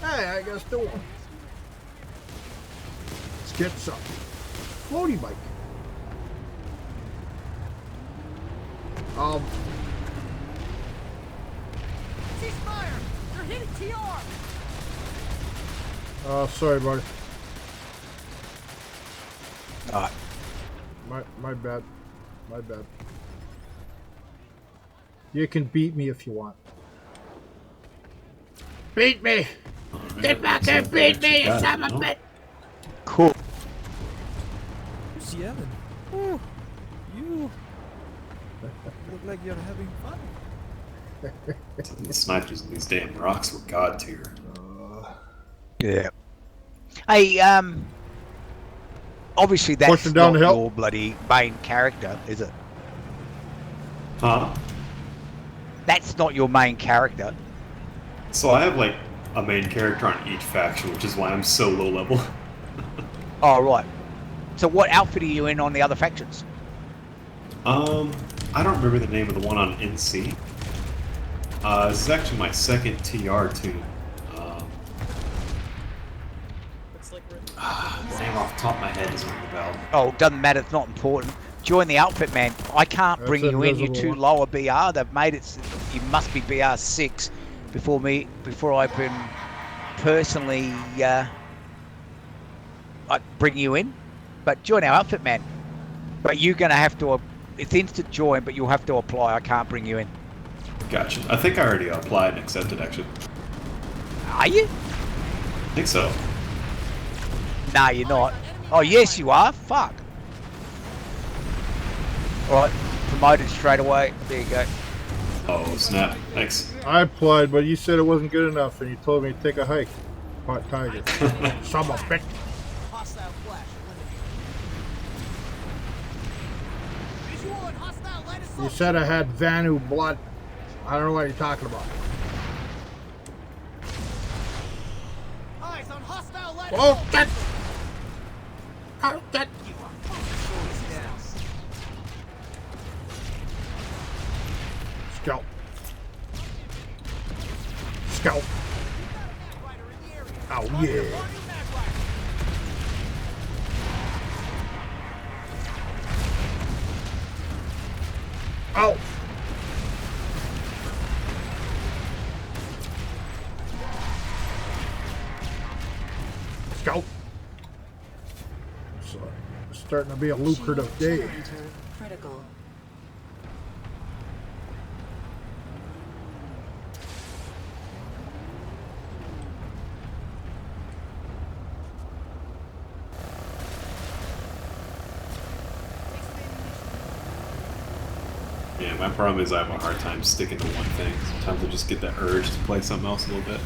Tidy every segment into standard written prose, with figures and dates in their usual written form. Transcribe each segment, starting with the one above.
Hey, I got still one. Let's get some floaty bike. Ceasefire! They're hitting TR! Oh, sorry, buddy. Alright. My bad. My bad. You can beat me if you want. Beat me! Right, Get back and beat me, you son of a bitch! Cool. Who's yelling? Oh, you look like you're having fun. The snipers in these damn rocks were god tier. Yeah. Hey, obviously that's Pushing down not the hill. your bloody main character, is it? Huh? That's not your main character. So I have like a main character on each faction, which is why I'm so low level. Oh, right. So what outfit are you in on the other factions? I don't remember the name of the one on NC. This is actually my second TR too. The name off the top of my head doesn't ring the bell. Oh, doesn't matter. It's not important. Join the outfit, man. I can't That's bring you in. You're invisible too one. lower BR. They've made it. You must be BR 6 before I can personally bring you in. But join our outfit, man. But you're gonna have to. It's instant join, but you'll have to apply. I can't bring you in. Gotcha. I think I already applied and accepted actually. Are you? I think so. Nah, you're not. Oh, yes, you are. Fuck. All right, promoted straight away. There you go. Oh snap! Thanks. I applied, but you said it wasn't good enough, and you told me to take a hike. Hot tiger. Son of a bitch. Hostile flash eliminated. Visual and hostile light assault. You said I had Vanu blood. I don't know what you're talking about. Eyes on hostile light Oh, assault. shit! Oh, shit! Scout. Scout. Oh, yeah. Oh! Scout. It's starting to be a lucrative day. Critical. Yeah, my problem is I have a hard time sticking to one thing. Sometimes I just get the urge to play something else a little bit.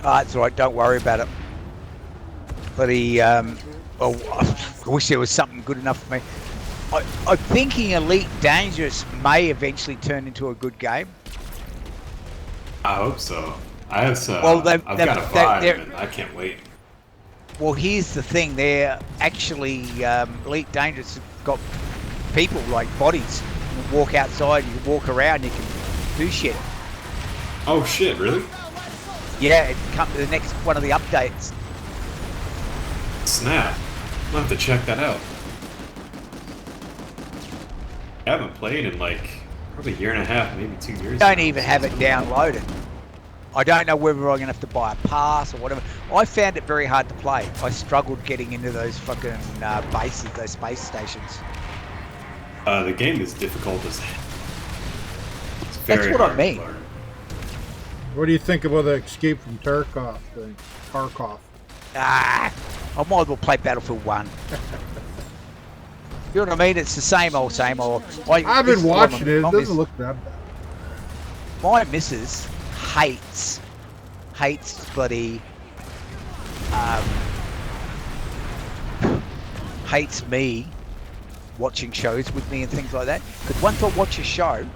It's all right. Don't worry about it. But I wish there was something good enough for me. I'm thinking Elite Dangerous may eventually turn into a good game. I hope so. I have some. Well, I've got a vibe, and I can't wait. Well, here's the thing. They're actually Elite Dangerous have got people like bodies. You can walk outside, you can walk around, you can do shit. Oh shit! Really? Yeah, it come to the next one of the updates. Snap! I'll have to check that out. I haven't played in like probably a year and a half, maybe 2 years. Don't now. even have it downloaded. I don't know whether I'm gonna have to buy a pass or whatever. I found it very hard to play. I struggled getting into those fucking bases, those space stations. The game is difficult as hell. It's very That's what I hard to mean. learn. What do you think about the Escape from Tarkov thing? Tarkov. I might as well play Battlefield 1. You know what I mean? It's the same old, same old. I've this been is what watching it. It my doesn't look that bad. My missus hates bloody hates me watching shows with me and things like that. Because once I watch a show,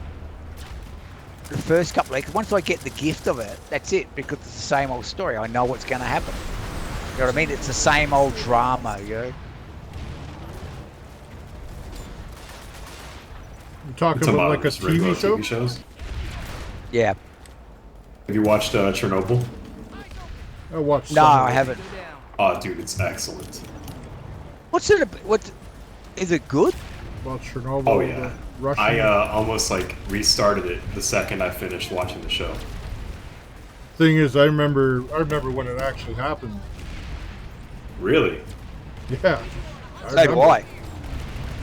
the first couple of weeks, once I get the gift of it, that's it. Because it's the same old story. I know what's going to happen. You know what I mean? It's the same old drama, you know. You talking It's about like a just regular TV show? TV shows. Yeah. Have you watched Chernobyl? I watched. No, some of I it. haven't. Oh, dude, it's excellent. What's it? What is it good? About Chernobyl. Oh the yeah. Russian. I almost like restarted it the second I finished watching the show. Thing is, I remember when it actually happened. Really? Yeah. So do I.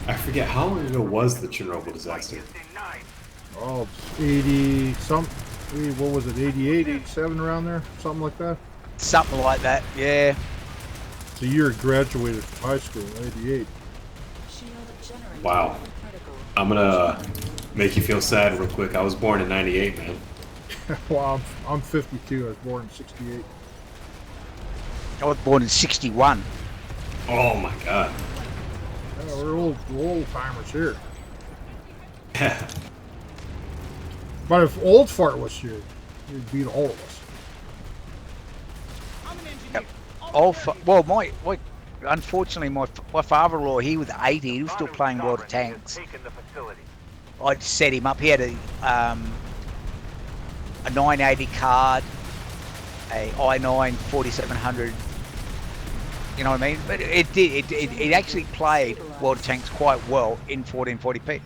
I forget how long ago was the Chernobyl disaster. Oh, 80 some. What was it? 88, 87 around there, something like that. Something like that. Yeah. It's the year I graduated from high school, 88. Wow. I'm gonna make you feel sad real quick. I was born in '98, man. Well, I'm 52. I was born in 68. I was born in '61. Oh my god. Yeah, we're old timers here. Yeah. But if Old Fart was here, he'd beat all of us. I'm an engineer. Well, unfortunately, my father-in-law, he was 80. He was still playing World of Tanks. I'd set him up. He had a 980 card, a i9 4700. You know what I mean? But it actually played World of Tanks quite well in 1440p.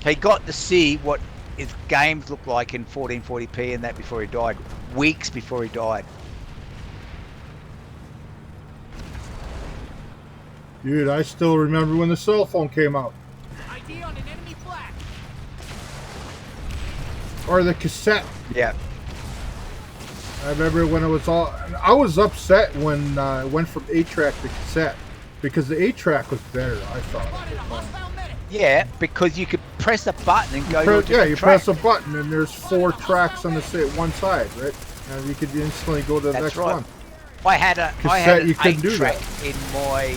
He got to see what his games looked like in 1440p and that before he died, weeks before he died. Dude, I still remember when the cell phone came out. ID on an enemy flag. Or the cassette. Yeah. I remember when it was all... I was upset when it went from 8-track to cassette. Because the 8-track was better, I thought. Spotted a hostile medic. Yeah, because you could press a button and go to a different you track. press a button and there's 4 tracks on the one side, right? And you could instantly go to the That's next right. one. I had Cassette, an you couldn't do 8-track in my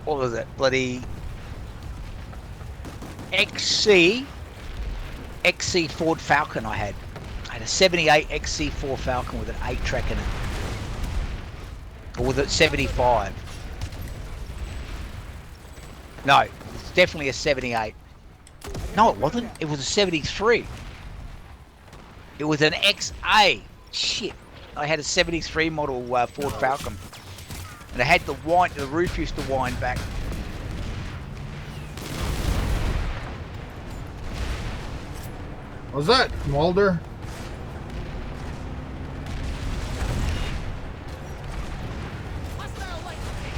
what was it? Bloody XC Ford Falcon. I had a 78 XC4 Falcon with an 8-track in it, or was it 75? No, it's definitely a 78. No, it wasn't. It was a 73. It was an XA. Shit. I had a 73 model Ford Falcon. And it had the roof used to wind back. Was that Mulder? Hostile light tank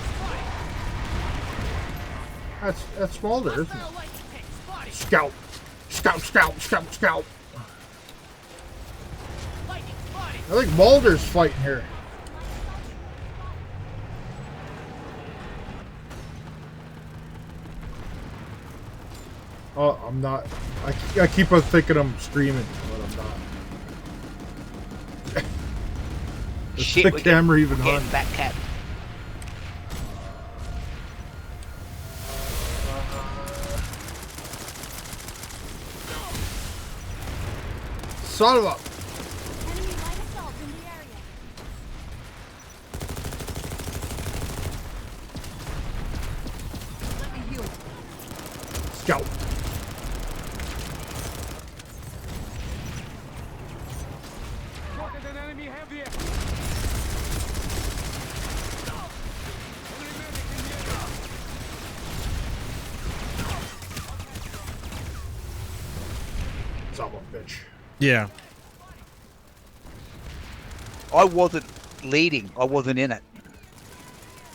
spotted. That's Mulder, isn't it? Hostile light tank spotted. Scout. Scout. Lightning spotted. I think Mulder's fighting here. Oh, I'm not. I keep on thinking I'm screaming, but I'm not. Is Shit, the we're camera even getting on? back cap. Son of a... Enemy light assault in the area. Let me heal. Scout. Son of a bitch. Yeah. I wasn't leading. I wasn't in it.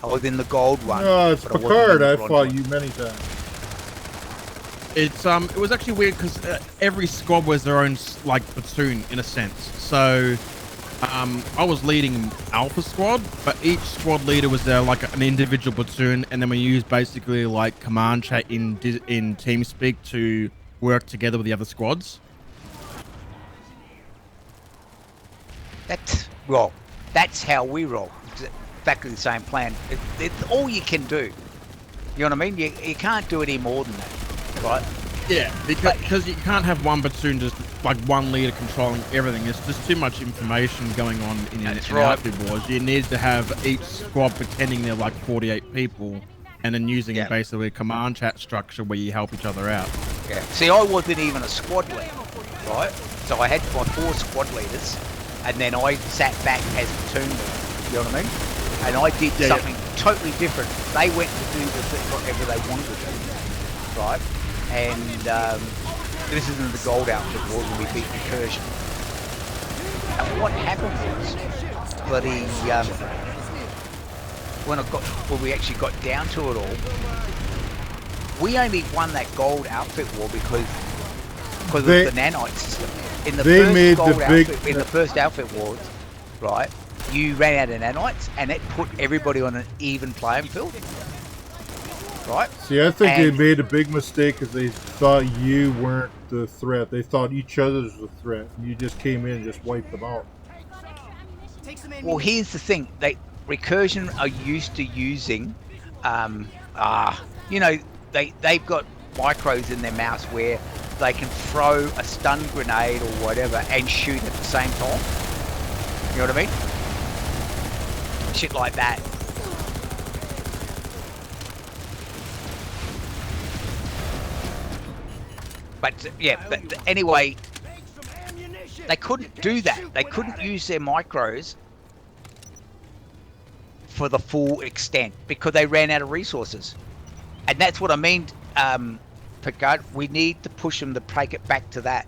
I was in the gold one. Oh, it's but I wasn't in Picard. the I bronze fought one. you many times. It's it was actually weird because every squad was their own like platoon in a sense. So I was leading Alpha Squad, but each squad leader was there like an individual platoon, and then we used basically like command chat in TeamSpeak to work together with the other squads. That's how we roll. It's exactly the same plan. It's all you can do. You know what I mean? You can't do any more than that, right? Yeah, because you can't have one platoon just like one leader controlling everything. It's just too much information going on in outfit wars. You need to have each squad pretending they're like 48 people, and then using basically a command chat structure where you help each other out. Yeah. See, I wasn't even a squad leader, right? So I had my 4 squad leaders, and then I sat back as platoon leader. You know what I mean? And I did something totally different. They went to do whatever they wanted to do, right? And this isn't the gold outfit war when we beat Recursion. And what happened was, bloody, when we actually got down to it all, we only won that gold outfit war because of the nanite system. In the first outfit wars, right, you ran out of nanites and it put everybody on an even playing field. Right? See, I think they made a big mistake because they thought you weren't the threat. They thought each other was the threat. And you just came in and just wiped them out. Well, here's the thing. Recursion are used to using, you know, they've got micros in their mouse where they can throw a stun grenade or whatever and shoot at the same time. You know what I mean? Shit like that. But anyway, they couldn't do that. They couldn't use their micros for the full extent because they ran out of resources. And that's what I mean, Picard. We need to push them to take it back to that.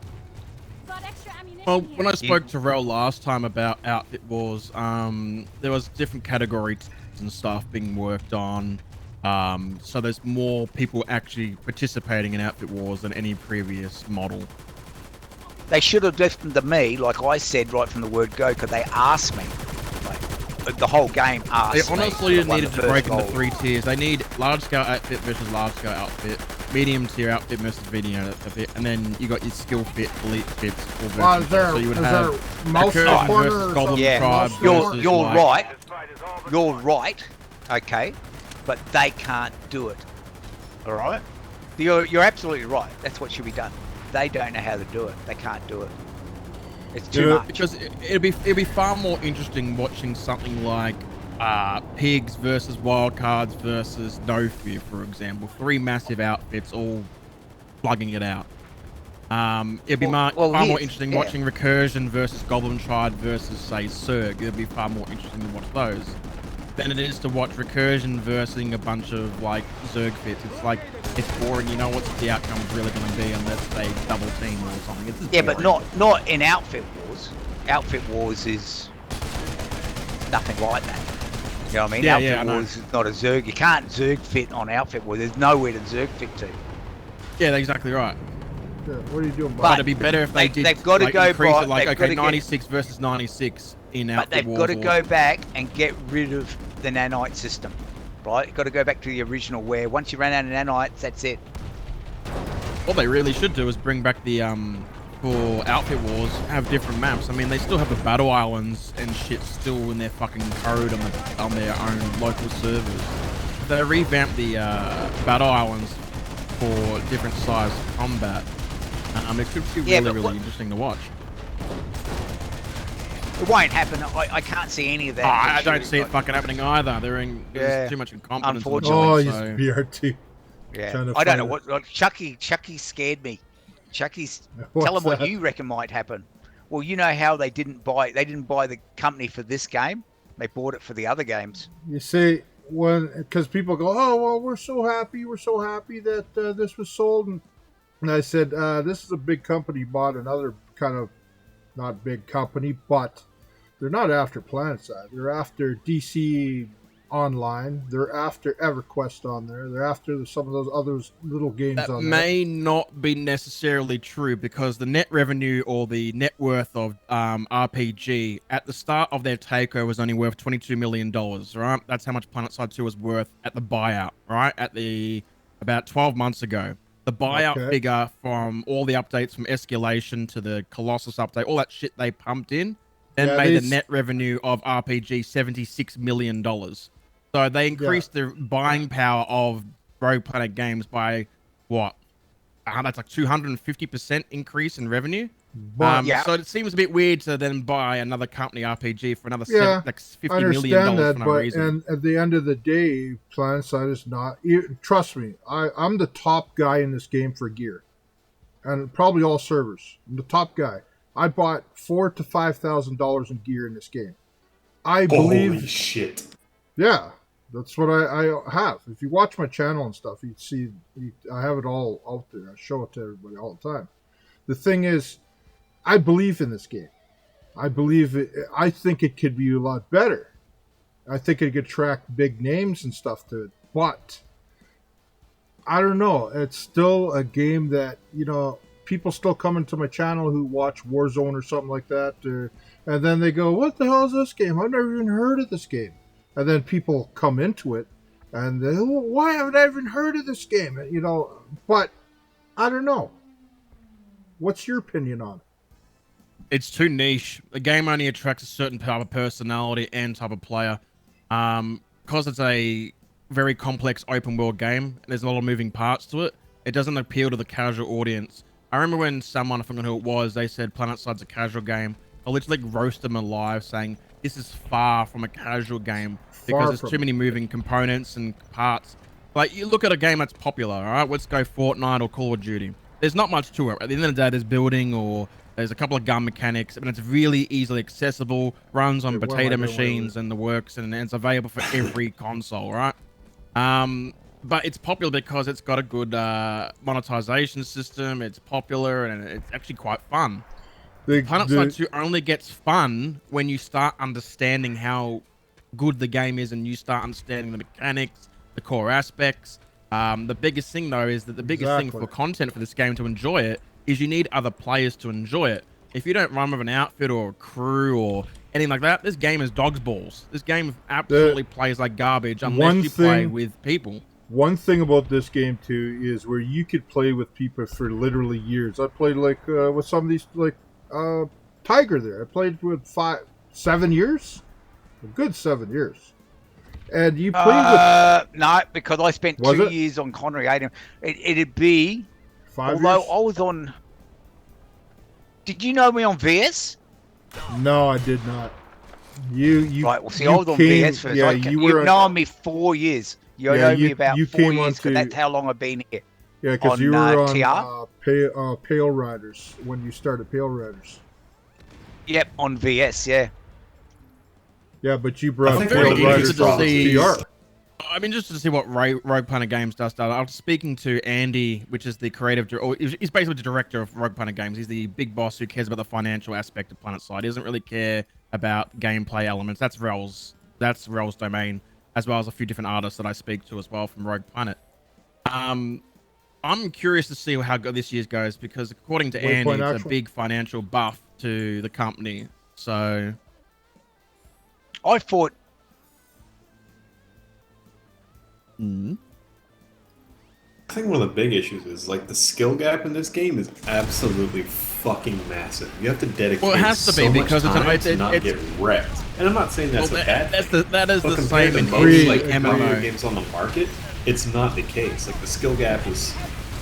Well, when I spoke to Rel last time about Outfit Wars, there was different categories and stuff being worked on. So there's more people actually participating in Outfit Wars than any previous model. They should have listened to me, like I said right from the word go, because they asked me. Like, the whole game asked They honestly me. needed to break into 3 tiers. They need large-scale outfit versus large-scale outfit, medium-tier outfit versus medium outfit, and then you got your skill fit, elite fits. So you would have mouse versus Goblin Tribe. You're right. You're right. Okay. But they can't do it. All right? You're absolutely right. That's what should be done. They don't know how to do it. They can't do it. It's too much. Because it'd be far more interesting watching something like Pigs versus Wildcards versus No Fear, for example. 3 massive outfits all plugging it out. It'd be far more interesting watching Recursion versus Goblin Tribe versus, say, Zerg. It'd be far more interesting to watch those than it is to watch Recursion versus a bunch of like Zerg fits. It's like, it's boring. You know what the outcome's really going to be unless they double team or something. It's yeah, boring. but not in Outfit Wars. Outfit Wars is nothing like that. You know what I mean? Yeah, Outfit Wars is not a Zerg. You can't Zerg fit on Outfit Wars. There's nowhere to Zerg fit to. Yeah, that's exactly right. Yeah, what are you doing? But it'd be better if they did. They've got to go increase by. it, like, okay, 96 versus 96 in Outfit But they've Wars. got to go back and get rid of the nanite system, right? You've got to go back to the original where once you run out of nanites, that's it. What they really should do is bring back the for Outfit Wars, have different maps. I mean, they still have the battle islands and shit still in their fucking code on their own local servers. If they revamp the battle islands for different size combat, it should be really interesting to watch. It won't happen. I can't see any of that. I don't see it fucking happening either. There's too much incompetence. Unfortunately. Oh, he's BRT. Yeah. I don't know what Chucky scared me. Chucky's tell them what you reckon might happen. Well, you know how they didn't buy the company for this game. They bought it for the other games. You see, because people go, oh well, we're so happy that this was sold, and I said this is a big company bought another kind of not big company, but they're not after Planetside. They're after DC Online. They're after EverQuest on there. They're after some of those other little games that on there. That may not be necessarily true because the net revenue or the net worth of RPG at the start of their takeover was only worth $22 million, right? That's how much Planetside 2 was worth at the buyout, right? About 12 months ago. The buyout figure from all the updates from Escalation to the Colossus update, all that shit they pumped in, then made the net revenue of RPG $76 million. So they increased the buying power of Rogue Planet Games by what? That's like 250% increase in revenue. So it seems a bit weird to then buy another company RPG for another $50 million for no reason. And at the end of the day, Planetside is not. Trust me, I'm the top guy in this game for gear, and probably all servers. I'm the top guy. I bought $4,000 to $5,000 in gear in this game. I Holy believe, shit. yeah, that's what I have. If you watch my channel and stuff, you'd see I have it all out there. I show it to everybody all the time. The thing is, I believe in this game. I believe it. I think it could be a lot better. I think it could attract big names and stuff to it, but I don't know. It's still a game that, people still come into my channel who watch Warzone or something like that, and then they go, "What the hell is this game? I've never even heard of this game." And then people come into it, and they, "Well, why haven't I even heard of this game?" But I don't know. What's your opinion on it? It's too niche. The game only attracts a certain type of personality and type of player. Because it's a very complex open world game, and there's a lot of moving parts to it, it doesn't appeal to the casual audience. I remember when someone, I forgot who it was, they said Planetside a casual game. I literally roasted them alive saying this is far from a casual game because there's too many moving components and parts. Like, you look at a game that's popular, all right? Let's go Fortnite or Call of Duty. There's not much to it. At the end of the day, there's building or there's a couple of gun mechanics, but it's really easily accessible, runs on potato machines and the works, and it's available for every console, right? But it's popular because it's got a good monetization system. It's popular and it's actually quite fun. Planetside 2 only gets fun when you start understanding how good the game is and you start understanding the mechanics, the core aspects. The biggest thing, though, is that the biggest thing for content for this game to enjoy it is you need other players to enjoy it. If you don't run with an outfit or a crew or anything like that, this game is dog's balls. This game absolutely plays like garbage unless you play with people. One thing about this game too is where you could play with people for literally years. I played with some of these Tiger there. I played with 7 years, a good 7 years. And you played with no, because I spent 2 years on Connery 8. It'd be 5 although years? I was on. Did you know me on VS? No, I did not. You right? Well, see, I was on VS first. Yeah, you've known me 4 years. You know me about 4 years. That's how long I've been here. Yeah, because you were on TR? Pale Riders when you started Pale Riders. Yep, on VS, yeah. Yeah, but you brought I'm Pale very Riders interested to TR. I'm interested to see what Rogue Planet Games does. I was speaking to Andy, which is the creative, or he's basically the director of Rogue Planet Games. He's the big boss who cares about the financial aspect of Planetside. He doesn't really care about gameplay elements. That's Rel's domain, as well as a few different artists that I speak to as well from Rogue Planet. I'm curious to see how this year's goes because according to Andy, it's a big financial buff to the company. So I thought. I think one of the big issues is like the skill gap in this game is absolutely fucking massive. You have to dedicate it has to so be because much time to not get wrecked. And I'm not saying that's a bad thing. That is the compared same to in most like MMO MMO games on the market. It's not the case. Like the skill gap is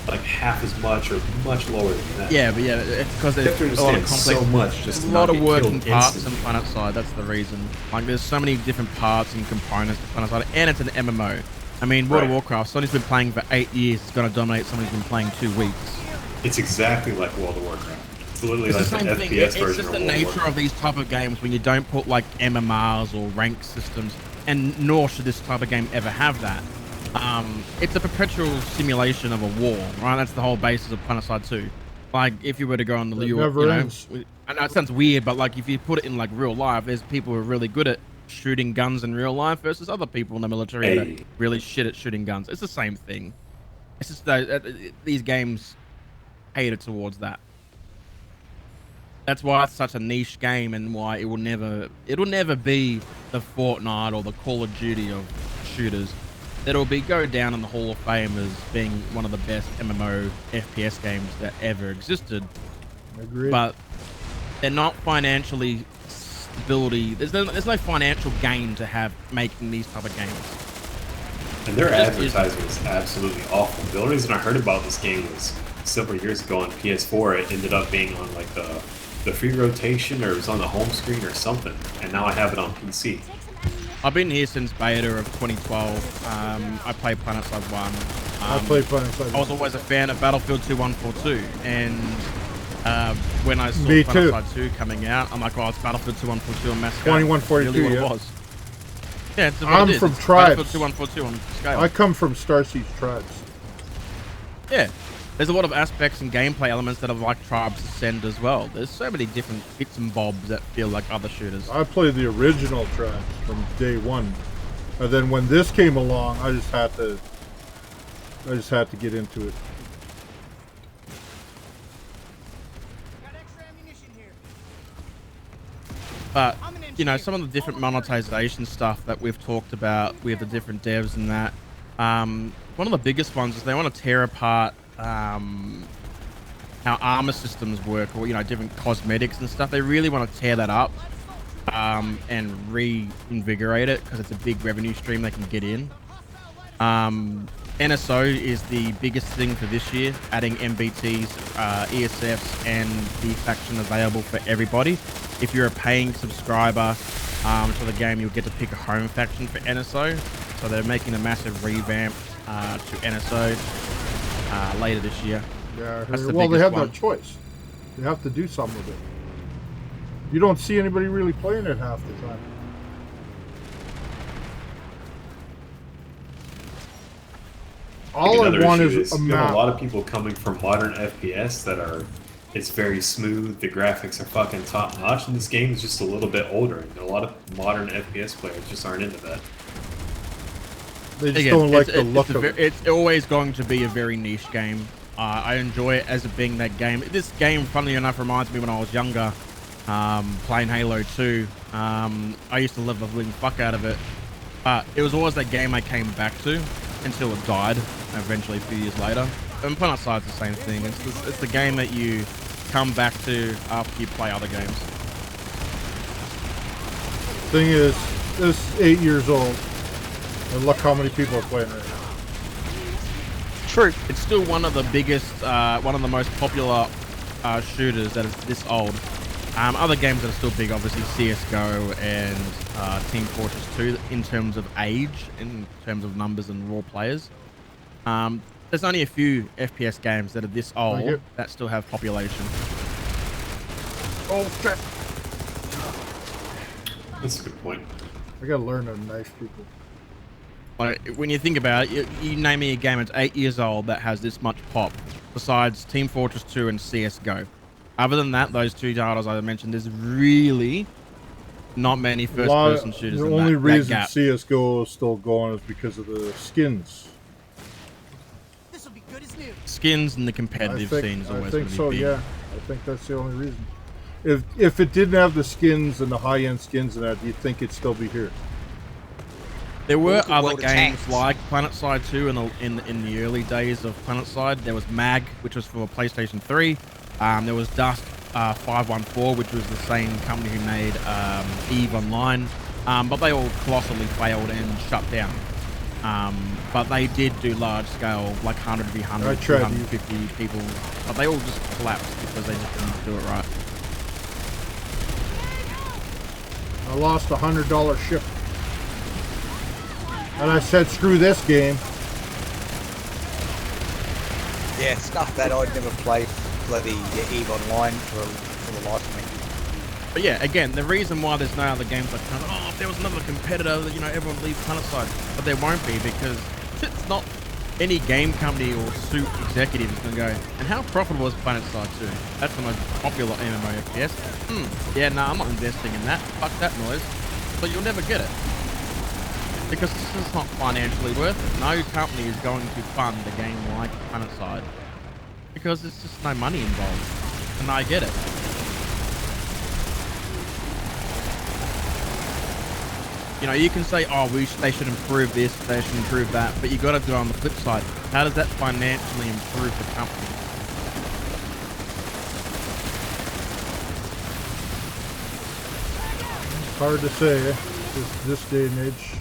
like half as much or much lower than that. Yeah, but yeah, it's because there's a lot of complex, so much, just a lot of working parts in Planetside. That's the reason. Like, there's so many different parts and components to Planetside, and it's an MMO. I mean, World of Warcraft. Somebody's been playing for 8 years. It's going to dominate someone who's been playing 2 weeks. It's exactly like World of Warcraft. It's literally It's like the the same thing. FPS It's version just of the World of nature Warcraft. of these type of games when you don't put like MMRs or rank systems, and nor should this type of game ever have that. It's a perpetual simulation of a war, right? That's the whole basis of Planetside 2. Like, if you were to go on the I know it sounds weird, but like if you put it in like real life, there's people who are really good at shooting guns in real life versus other people in the military that are really shit at shooting guns. It's the same thing. It's just these games cater towards that. That's why it's such a niche game and why it'll never be the Fortnite or the Call of Duty of shooters. It'll go down in the Hall of Fame as being one of the best MMO FPS games that ever existed. Agreed. But they're not financially stability. There's no financial gain to have making these type of games. And their advertising is absolutely awful. The only reason I heard about this game was several years ago on PS4. It ended up being on like the free rotation, or it was on the home screen or something. And now I have it on PC. I've been here since beta of 2012. I played Planetside 1. I played Planetside 1. I was always a fan of Battlefield 2142, and When I saw Me too. Planetside 2 coming out, I'm like, oh, it's Battlefield 2142 on mass scale. 2142, Really what yeah. it was. Yeah, it's what I'm it is. from It's Tribes. Battlefield 2142 on scale. I come from Starseed Tribes. Yeah. There's a lot of aspects and gameplay elements that are like Tribes Ascend as well. There's so many different bits and bobs that feel like other shooters. I played the original Tribes from day one, and then when this came along, I just had to get into it. Got extra ammunition here. But, I'm an you know, engineer. some of the different monetization stuff that we've talked about with the different devs and that, one of the biggest ones is they want to tear apart how armor systems work, or, you know, different cosmetics and stuff. They really want to tear that up and reinvigorate it because it's a big revenue stream they can get in. NSO is the biggest thing for this year, adding MBTs, ESFs, and the faction available for everybody. If you're a paying subscriber to the game, you'll get to pick a home faction for NSO. So they're making a massive revamp to NSO later this year. Yeah, I That's heard. the Well, they biggest have one. no choice. They have to do something with it. You don't see anybody really playing it half the time. All I Another want issue is a you have map. a lot of people coming from modern FPS that are, it's very smooth, the graphics are fucking top notch, and this game is just a little bit older, and a lot of modern FPS players just aren't into that. They just Again, don't like the look of it. It's always going to be a very niche game. I enjoy it as it being that game. This game, funnily enough, reminds me when I was younger, playing Halo 2. I used to love the living fuck out of it. It was always that game I came back to until it died, eventually a few years later. And Planetside's the same thing. It's the game that you come back to after you play other games. Thing is, this is 8 years old, and look how many people are playing right now. True. It's still one of the biggest, one of the most popular shooters that is this old. Other games that are still big, obviously CSGO and Team Fortress 2 in terms of age, in terms of numbers and raw players. There's only a few FPS games that are this old that still have population. Oh shit! That's a good point. I gotta learn to knife people. Like, when you think about it, you name me a game that's 8 years old that has this much pop, besides Team Fortress 2 and CSGO. Other than that, those two titles I mentioned, there's really not many first-person shooters. The in only that reason gap. CSGO is still going is because of the skins. This will be good as new. Skins and the competitive scene is I always think going to so. be big. Yeah, I think that's the only reason. If it didn't have the skins and the high-end skins and that, you'd think it'd still be here. There were Look at other World of games Tanks. like Planetside 2 in the early days of Planetside. There was MAG, which was for PlayStation 3. There was Dust 514, which was the same company who made EVE Online. But they all colossally failed and shut down. But they did do large scale, like 100 v 100, I tried 250 people. But they all just collapsed because they just didn't do it right. I lost a $100 ship, and I said, "Screw this game." Yeah, stuff that I'd never played bloody EVE Online for the life of me. But yeah, again, the reason why there's no other games like, oh, if there was another competitor, you know, everyone leaves Planetside. But there won't be, because it's not any game company or suit executive is going to go, and how profitable is Planetside 2? That's the most popular MMO FPS. Yeah, no, I'm not investing in that. Fuck that noise. But you'll never get it. Because this is not financially worth it. No company is going to fund a game like Planetside. Because there's just no money involved. And I get it. You know, you can say, oh, they should improve this, they should improve that, but you got to do it on the flip side. How does that financially improve the company? It's hard to say, this day and age.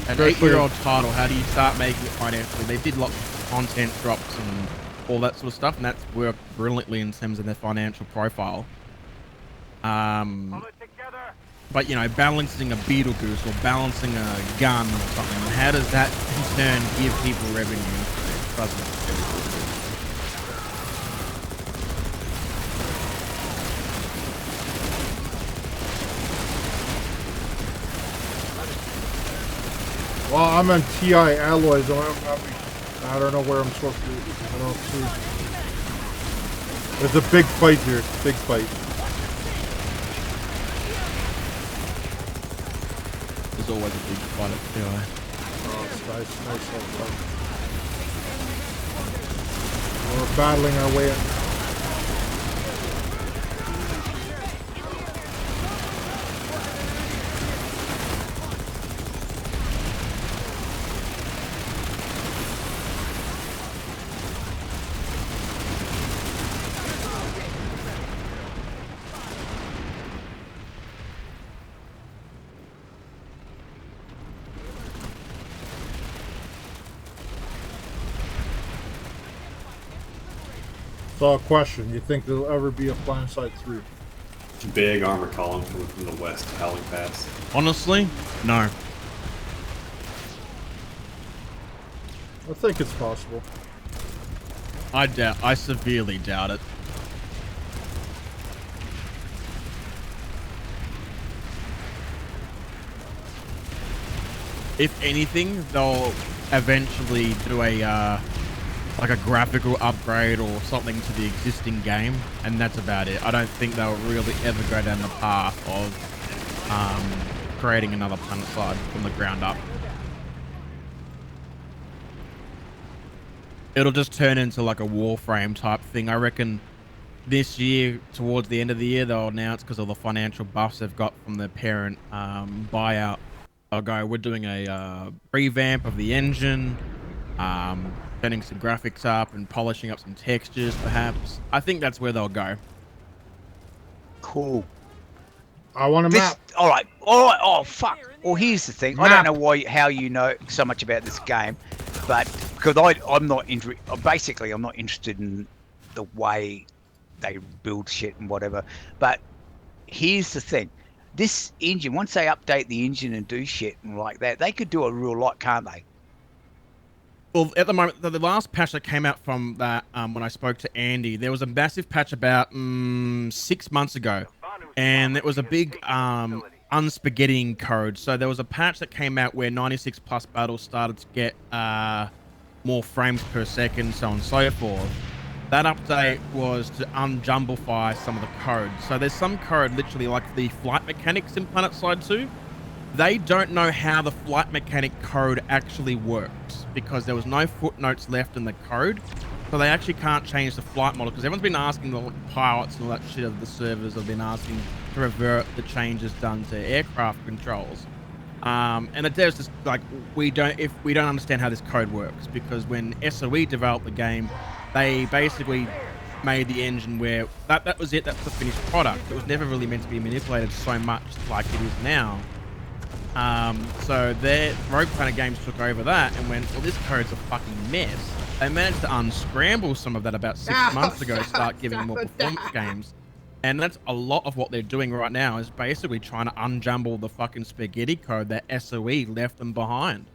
An Especially- 8-year-old title, how do you start making it financially? They did lots of content drops and all that sort of stuff, and that's worked brilliantly in terms of their financial profile. But, you know, balancing a Beetlejuice or balancing a gun or something, how does that in turn give people revenue? It doesn't. Well, I'm on TI alloys. I don't know where I'm supposed to. I don't see. There's a big fight here. Big fight. There's always a big fight at TI. Oh, it's nice little fight. We're battling our way in. So, a question: you think there'll ever be a Planetside 3? Big armor column coming from the west, Howling Pass. Honestly, no. I think it's possible. I severely doubt it. If anything, they'll eventually do a like a graphical upgrade or something to the existing game, and that's about it. I don't think they'll really ever go down the path of creating another Planetside from the ground up. It'll just turn into like a Warframe type thing. I reckon this year, towards the end of the year, they'll announce, because of the financial buffs they've got from their parent buyout, they'll go, we're doing a revamp of the engine, turning some graphics up and polishing up some textures, perhaps. I think that's where they'll go. Cool. I want a map. All right. Oh, fuck. Well, here's the thing. I Map. don't know how you know so much about this game, but because I'm not basically I'm not interested in the way they build shit and whatever. But here's the thing. This engine, once they update the engine and do shit and like that, they could do a real lot, can't they? Well, at the moment, the last patch that came out from that, when I spoke to Andy, there was a massive patch about 6 months ago, and it was a big unspaghettiing code. So there was a patch that came out where 96 plus battles started to get more frames per second, so on and so forth. That update was to unjumblify some of the code. So there's some code, literally like the flight mechanics in Planetside 2. They don't know how the flight mechanic code actually works because there was no footnotes left in the code. So they actually can't change the flight model because everyone's been asking the pilots and all that shit of the servers have been asking to revert the changes done to aircraft controls. And the devs just like, we don't understand how this code works, because when SOE developed the game, they basically made the engine where that was it. That's the finished product. It was never really meant to be manipulated so much like it is now. So their Rogue Planet Games took over that and went, well, this code's a fucking mess. They managed to unscramble some of that about 6 months ago, start giving more performance games. And that's a lot of what they're doing right now, is basically trying to unjumble the fucking spaghetti code that SOE left them behind.